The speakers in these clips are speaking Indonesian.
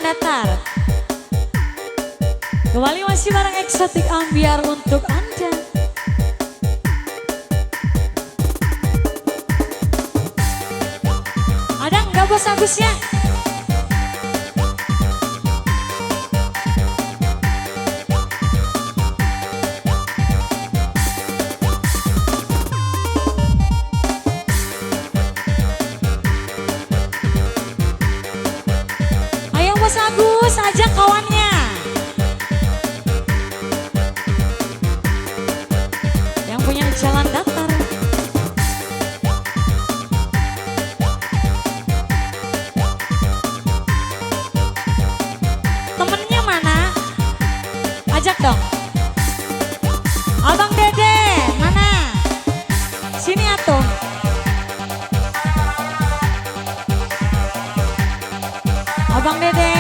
datar. Kembali masih bareng Eksotik Ambiar untuk Anda. Ada nggak Bos Agusnya? Ayo Bos Agus, ajak kawannya. Yang punya jalan datar. Temennya mana? Ajak dong. Abang Dede, mana? Sini atuh. Abang Dede.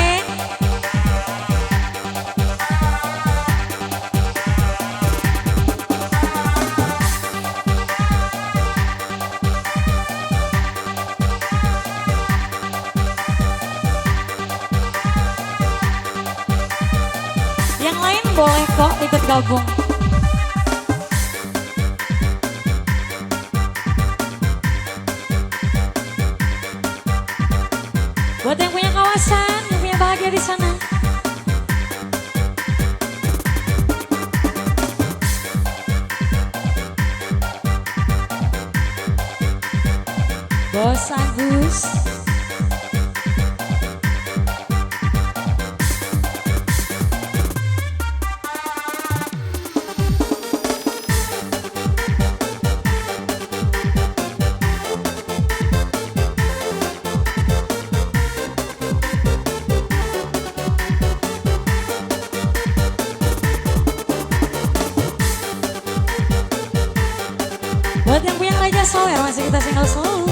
Yang lain boleh kok ikut gabung. Buat yang punya kawasan, yang punya bahagia di sana. Bos Agus. Buat yang punya Raja Sawer masih kita single solo.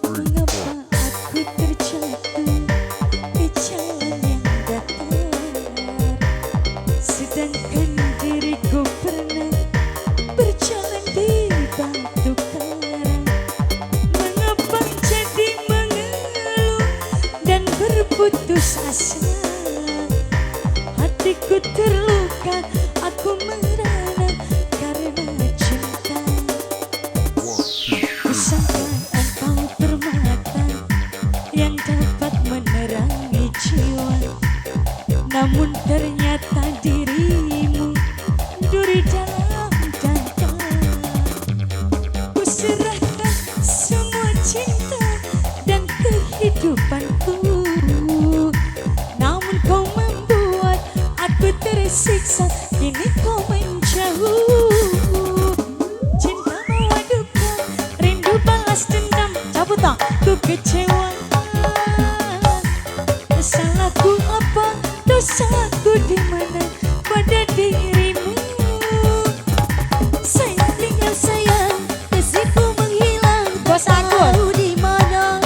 Mengapa aku terjatuh di jalan yang datar, sedangkan diriku pernah berjalan di batu karang. Mengapa jadi mengeluh dan berputus asa? Hatiku terluka, aku merana karena cinta. Kusangka engkau permata yang dapat menerangi jiwa, namun ternyata dirimu duri dalam dada. Kuserahkan semua cinta dan kehidupanku, namun kau membuat aku tersiksa, kini kau menjauh. Cinta bawa duka, rindu balas dendam, cabut dong, ku kecewa. Salahku apa, dosaku di mana pada dirimu? Sayang tinggal sayang, kasihku menghilang. Bos aku di mana?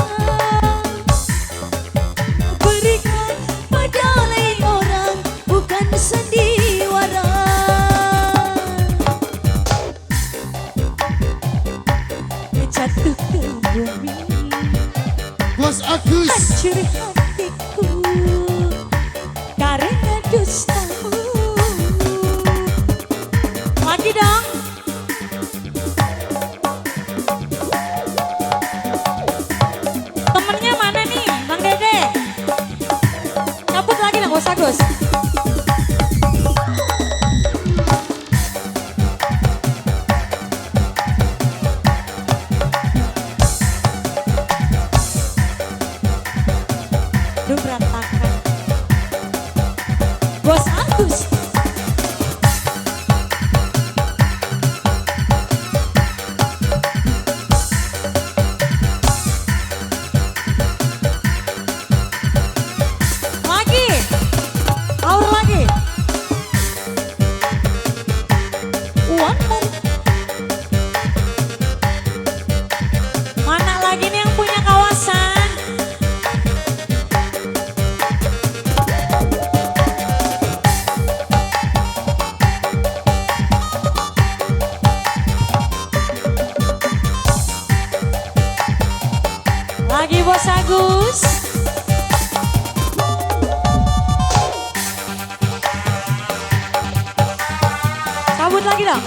Berikan pada lain orang, bukan sandiwara. Jatuh ke bumi, Bos Agus. hancur hatiku karena dustamu. Agus. Cabut lagi dong.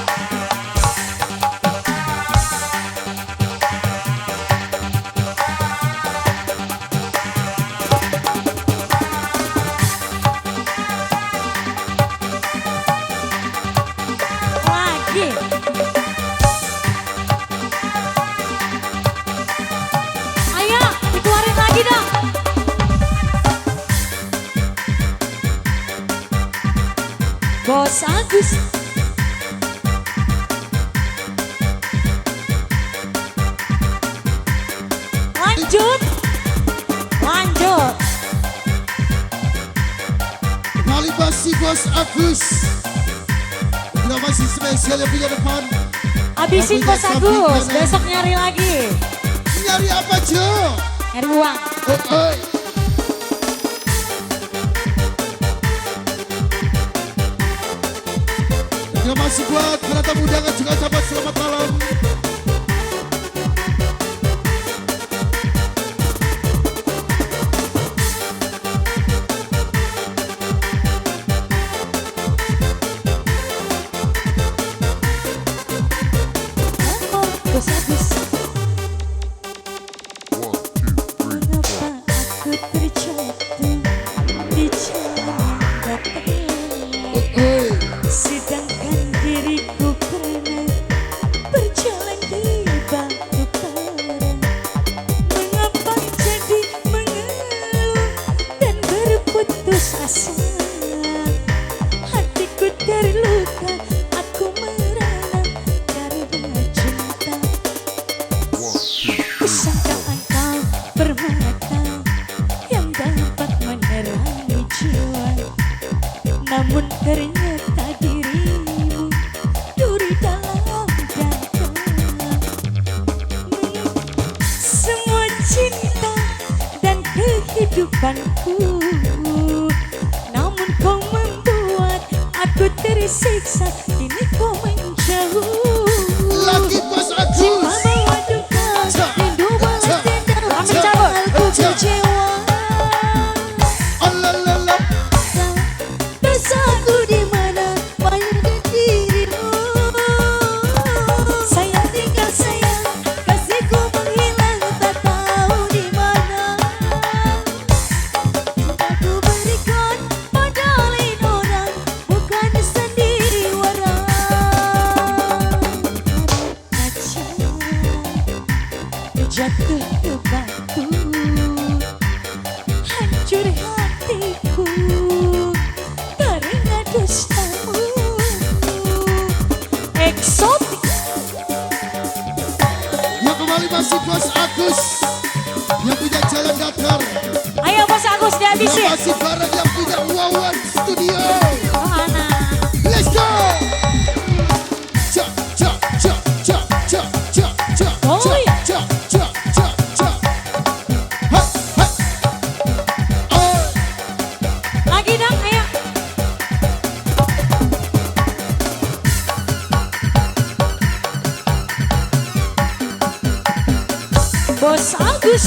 Lagi. Ayo, dikeluarin lagi dong. Bos Agus. Lanjut. Lanjut. Kembali masih Bos Agus. Kita masih spesial yang punya depan. Habisin Bos Agus, besok nyari lagi. Nyari apa Jo? Nyari uang. Oh. Kita masih buat para tamu undangan juga sahabat selamat malam. Bos Agus. Mengapa aku terjatuh di jalan bapak? Sedangkan diriku pernah berjalan di batu bara. Mengapa jadi mengeluh dan berputus asa? Hatiku terluka, aku merana karena cinta. Kusangka engkau permata yang dapat menerangi jiwa, namun ternyata dirimu duri dalam dada. Semua cinta dan kehidupanku, namun kau membuat aku tersiksa. Kini kau menjauh. Lagi Bos Cinta Agus. bawa duka, rindu balas dendam. Ambil cabut. Aku kecewa. Alalala. Dosaku di mana bayarkan dirimu. Sayang tinggal sayang, kasihku menghilang tak tahu di mana. Cintaku berikan pada lain orang, bukan sandiwara. Kaca jatuh ke batu, hancur hatiku karena dustamu. Eksotik. Ya kembali masih Bos Agus yang punya jalan datar. Ayo Bos Agus Ya dihabisin. masih bareng yang punya Wawan Studio. Mana? Let's go. Cak cak cak cak cak cak cak Oh, iya. cak cak cak cak. Hai hai. Oh. Lagi dong, ayo. Bos Agus.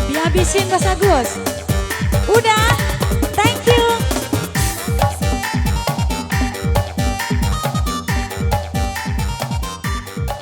Dihabisin Bos Agus. Udah.